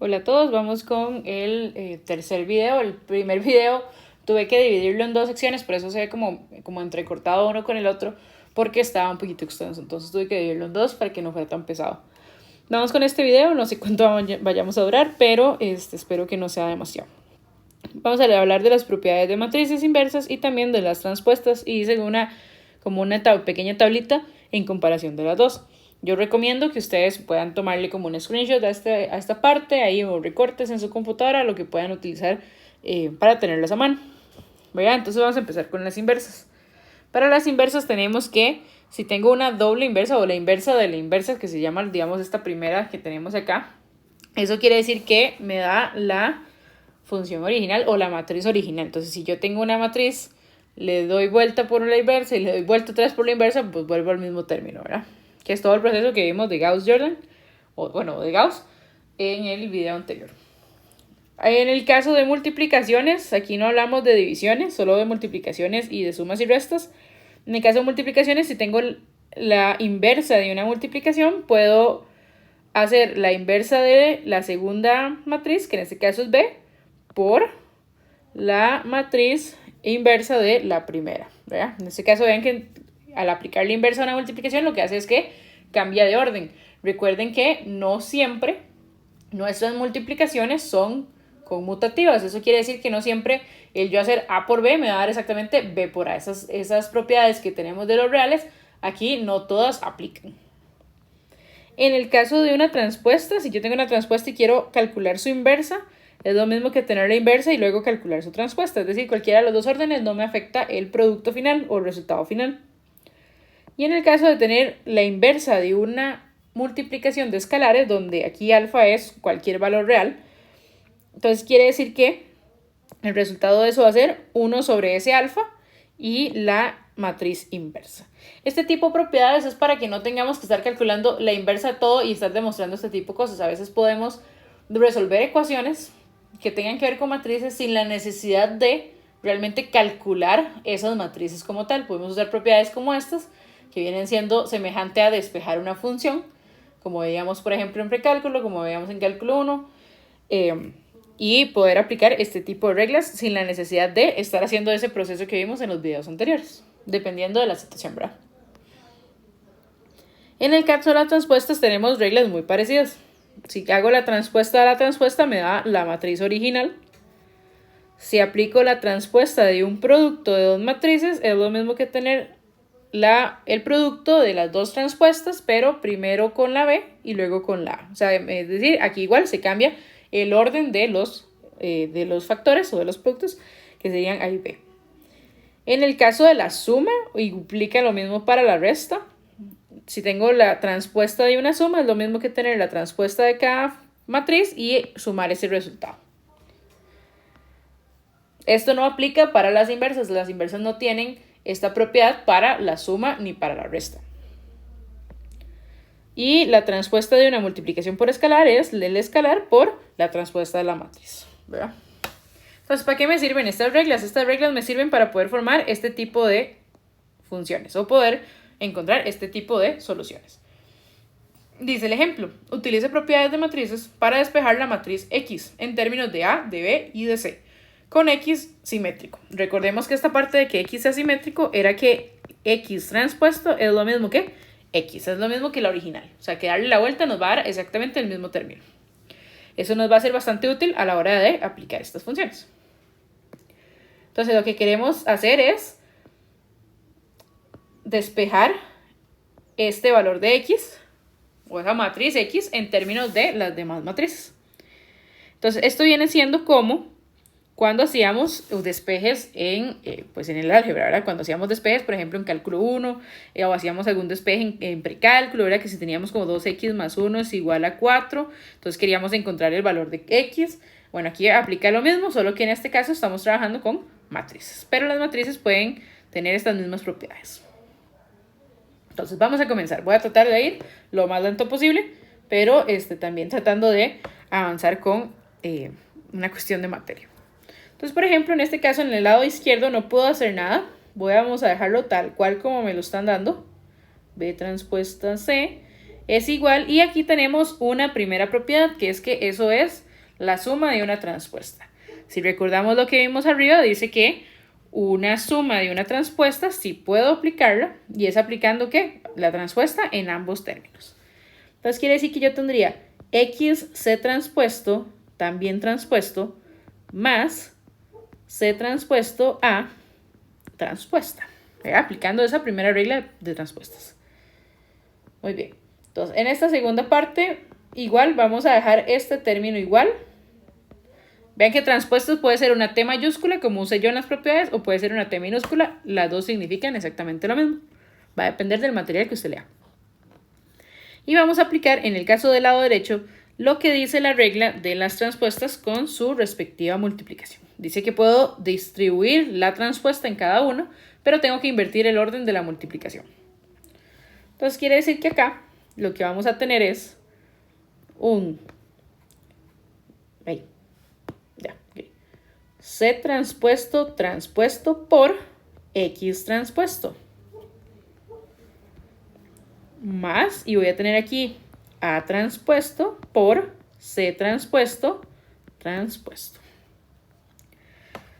Hola a todos, vamos con el tercer video. El primer video tuve que dividirlo en dos secciones, por eso se ve como entrecortado uno con el otro, porque estaba un poquito extenso, entonces tuve que dividirlo en dos para que no fuera tan pesado. Vamos con este video, no sé cuánto vayamos a durar, pero espero que no sea demasiado. Vamos a hablar de las propiedades de matrices inversas y también de las transpuestas, y hice una pequeña tablita en comparación de las dos. Yo recomiendo que ustedes puedan tomarle como un screenshot a esta parte, ahí o recortes en su computadora, lo que puedan utilizar para tenerlas a mano. ¿Verdad? Entonces vamos a empezar con las inversas. Para las inversas tenemos que, si tengo una doble inversa o la inversa de la inversa, que se llama, digamos, esta primera que tenemos acá, eso quiere decir que me da la función original o la matriz original. Entonces, si yo tengo una matriz, le doy vuelta por la inversa y le doy vuelta atrás por la inversa, pues vuelvo al mismo término, ¿verdad? Que es todo el proceso que vimos de Gauss-Jordan, de Gauss, en el video anterior. En el caso de multiplicaciones, aquí no hablamos de divisiones, solo de multiplicaciones y de sumas y restas. En el caso de multiplicaciones, si tengo la inversa de una multiplicación, puedo hacer la inversa de la segunda matriz, que en este caso es B, por la matriz inversa de la primera, ¿verdad? En este caso, vean que al aplicar la inversa a una multiplicación, lo que hace es que cambia de orden. Recuerden que no siempre nuestras multiplicaciones son conmutativas. Eso quiere decir que no siempre el yo hacer A por B me va a dar exactamente B por A. Esas propiedades que tenemos de los reales, aquí no todas aplican. En el caso de una transpuesta, si yo tengo una transpuesta y quiero calcular su inversa, es lo mismo que tener la inversa y luego calcular su transpuesta. Es decir, cualquiera de los dos órdenes no me afecta el producto final o el resultado final. Y en el caso de tener la inversa de una multiplicación de escalares, donde aquí alfa es cualquier valor real, entonces quiere decir que el resultado de eso va a ser 1 sobre ese alfa y la matriz inversa. Este tipo de propiedades es para que no tengamos que estar calculando la inversa de todo y estar demostrando este tipo de cosas. A veces podemos resolver ecuaciones que tengan que ver con matrices sin la necesidad de realmente calcular esas matrices como tal. Podemos usar propiedades como estas, que vienen siendo semejante a despejar una función, como veíamos por ejemplo en precálculo, como veíamos en cálculo 1, y poder aplicar este tipo de reglas sin la necesidad de estar haciendo ese proceso que vimos en los videos anteriores, dependiendo de la situación, ¿verdad? En el caso de las transpuestas tenemos reglas muy parecidas. Si hago la transpuesta de la transpuesta me da la matriz original. Si aplico la transpuesta de un producto de dos matrices, es lo mismo que tener el producto de las dos transpuestas, pero primero con la B y luego con la A. O sea, es decir, aquí igual se cambia el orden de los factores o de los productos, que serían A y B. En el caso de la suma, implica lo mismo para la resta. Si tengo la transpuesta de una suma, es lo mismo que tener la transpuesta de cada matriz y sumar ese resultado. Esto no aplica para las inversas. Las inversas no tienen esta propiedad para la suma ni para la resta. Y la transpuesta de una multiplicación por escalar es el escalar por la transpuesta de la matriz, ¿verdad? Entonces, ¿para qué me sirven estas reglas? Estas reglas me sirven para poder formar este tipo de funciones o poder encontrar este tipo de soluciones. Dice el ejemplo: utilice propiedades de matrices para despejar la matriz X en términos de A, de B y de C, con X simétrico. Recordemos que esta parte de que X sea simétrico era que X transpuesto es lo mismo que X, es lo mismo que la original. O sea, que darle la vuelta nos va a dar exactamente el mismo término. Eso nos va a ser bastante útil a la hora de aplicar estas funciones. Entonces, lo que queremos hacer es despejar este valor de X o esa matriz X en términos de las demás matrices. Entonces, esto viene siendo como cuando hacíamos despejes en el álgebra, ¿verdad? Cuando hacíamos despejes, por ejemplo, en cálculo 1, o hacíamos algún despeje en precálculo, ¿verdad? Que si teníamos como 2x más 1 es igual a 4, entonces queríamos encontrar el valor de x. Bueno, aquí aplica lo mismo, solo que en este caso estamos trabajando con matrices, pero las matrices pueden tener estas mismas propiedades. Entonces vamos a comenzar. Voy a tratar de ir lo más lento posible, pero también tratando de avanzar con una cuestión de materia. Entonces, por ejemplo, en este caso, en el lado izquierdo no puedo hacer nada. Vamos a dejarlo tal cual como me lo están dando. B transpuesta C es igual. Y aquí tenemos una primera propiedad, que es que eso es la suma de una transpuesta. Si recordamos lo que vimos arriba, dice que una suma de una transpuesta sí puedo aplicarla, y es aplicando ¿qué? La transpuesta en ambos términos. Entonces quiere decir que yo tendría x c transpuesto, también transpuesto, más c transpuesto a transpuesta, aplicando esa primera regla de transpuestas. Muy bien, entonces en esta segunda parte igual vamos a dejar este término igual. Vean que transpuestos puede ser una T mayúscula, como usé yo en las propiedades, o puede ser una T minúscula. Las dos significan exactamente lo mismo. Va a depender del material que usted lea. Y vamos a aplicar, en el caso del lado derecho, lo que dice la regla de las transpuestas con su respectiva multiplicación. Dice que puedo distribuir la transpuesta en cada uno, pero tengo que invertir el orden de la multiplicación. Entonces quiere decir que acá lo que vamos a tener es un... C transpuesto por X transpuesto. Más, y voy a tener aquí A transpuesto por C transpuesto.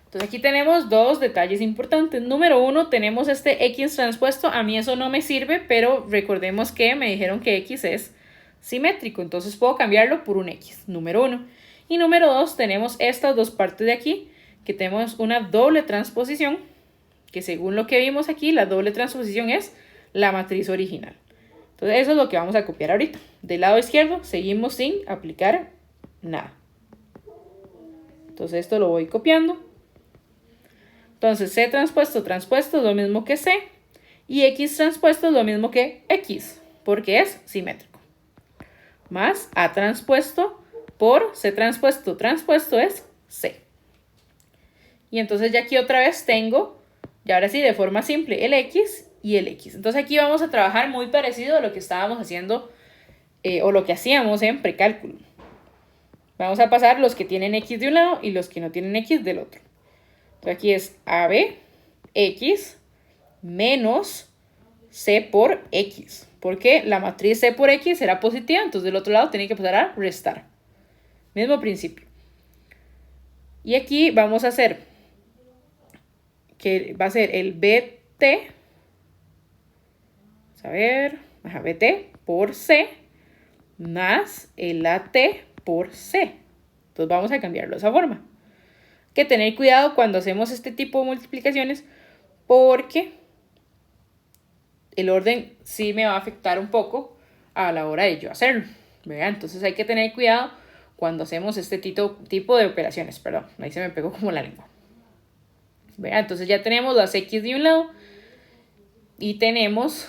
Entonces aquí tenemos dos detalles importantes. Número uno, tenemos este X transpuesto. A mí eso no me sirve, pero recordemos que me dijeron que X es simétrico. Entonces puedo cambiarlo por un X, número uno. Y número dos, tenemos estas dos partes de aquí, que tenemos una doble transposición, que según lo que vimos aquí, la doble transposición es la matriz original. Entonces eso es lo que vamos a copiar ahorita. Del lado izquierdo seguimos sin aplicar nada. Entonces esto lo voy copiando. Entonces C transpuesto es lo mismo que C, y X transpuesto es lo mismo que X, porque es simétrico. Más A transpuesto por C transpuesto es C. Y entonces ya aquí otra vez tengo, y ahora sí de forma simple, el X y el X. Entonces aquí vamos a trabajar muy parecido a lo que estábamos haciendo o lo que hacíamos en precálculo. Vamos a pasar los que tienen X de un lado y los que no tienen X del otro. Entonces aquí es AB X menos C por X. Porque la matriz C por X será positiva, entonces del otro lado tiene que pasar a restar. Mismo principio. Y aquí vamos a hacer que va a ser el BT, a ver, BT por C más el AT por C. Entonces vamos a cambiarlo de esa forma. Hay que tener cuidado cuando hacemos este tipo de multiplicaciones porque el orden sí me va a afectar un poco a la hora de yo hacerlo, ¿verdad? Entonces hay que tener cuidado cuando hacemos este tipo de operaciones. Perdón, ahí se me pegó como la lengua. ¿Verdad? Entonces ya tenemos las X de un lado y tenemos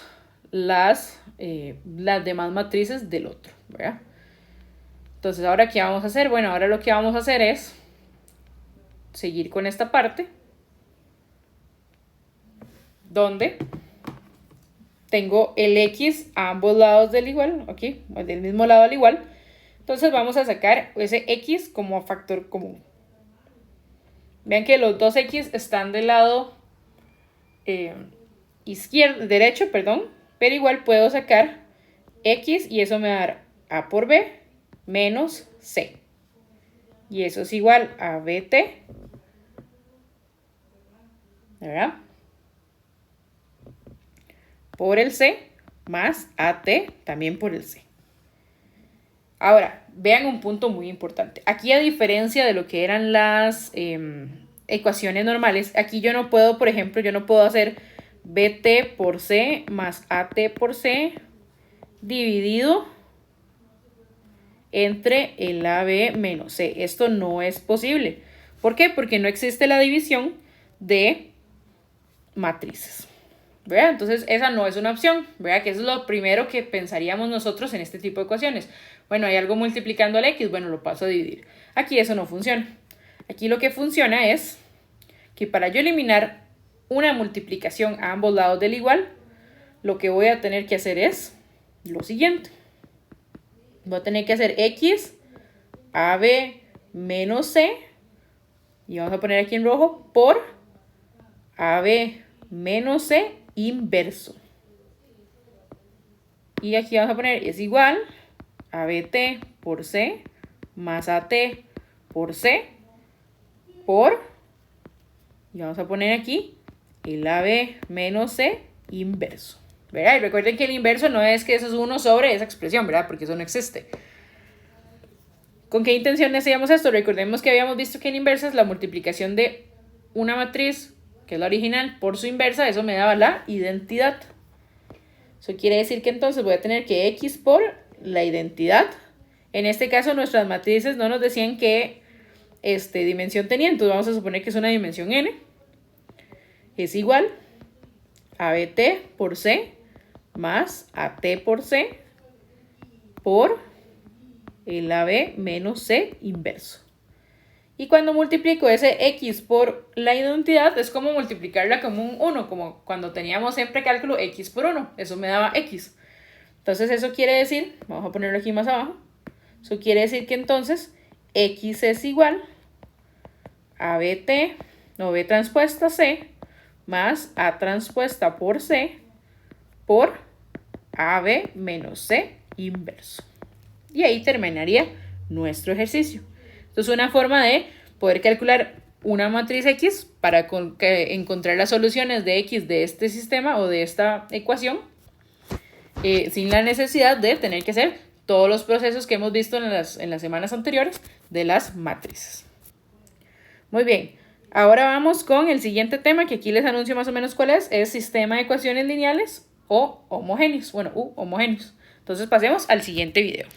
las demás matrices del otro, ¿verdad? Entonces ahora ¿qué vamos a hacer? Bueno, ahora lo que vamos a hacer es seguir con esta parte donde tengo el X a ambos lados del igual, aquí, del mismo lado al igual. Entonces vamos a sacar ese X como factor común. Vean que los dos X están del lado derecho, pero igual puedo sacar X y eso me va a dar A por B menos C. Y eso es igual a BT, ¿verdad? Por el C más AT también por el C. Ahora, vean un punto muy importante. Aquí, a diferencia de lo que eran las ecuaciones normales, aquí yo no puedo, por ejemplo, yo no puedo hacer BT por C más AT por C dividido entre el AB menos C. Esto no es posible. ¿Por qué? Porque no existe la división de matrices, ¿verdad? Entonces esa no es una opción, ¿verdad? Que eso es lo primero que pensaríamos nosotros en este tipo de ecuaciones. Bueno, hay algo multiplicando al X, bueno, lo paso a dividir. Aquí eso no funciona. Aquí lo que funciona es que para yo eliminar una multiplicación a ambos lados del igual, lo que voy a tener que hacer es lo siguiente. Voy a tener que hacer X, AB menos C, y vamos a poner aquí en rojo, por AB menos C inverso. Y aquí vamos a poner es igual a BT por C más AT por C por, y vamos a poner aquí, el AB menos C inverso, ¿verdad? Y recuerden que el inverso no es que eso es 1 sobre esa expresión, ¿verdad? Porque eso no existe. ¿Con qué intención hacíamos esto? Recordemos que habíamos visto que el inverso es la multiplicación de una matriz, que es la original, por su inversa. Eso me daba la identidad. Eso quiere decir que entonces voy a tener que X por la identidad. En este caso nuestras matrices no nos decían qué dimensión tenía, entonces vamos a suponer que es una dimensión n. Es igual a BT por C más AT por C por el AB menos C inverso. Y cuando multiplico ese X por la identidad, es como multiplicarla como un 1, como cuando teníamos siempre cálculo X por 1. Eso me daba X. Entonces eso quiere decir, vamos a ponerlo aquí más abajo, eso quiere decir que entonces X es igual a BT, no, B transpuesta C, más A transpuesta por C, por AB menos C inverso. Y ahí terminaría nuestro ejercicio. Entonces, una forma de poder calcular una matriz X para encontrar las soluciones de X de este sistema o de esta ecuación, sin la necesidad de tener que hacer todos los procesos que hemos visto en las semanas anteriores de las matrices. Muy bien, ahora vamos con el siguiente tema, que aquí les anuncio más o menos cuál es sistema de ecuaciones lineales o homogéneos, bueno, homogéneos. Entonces pasemos al siguiente video.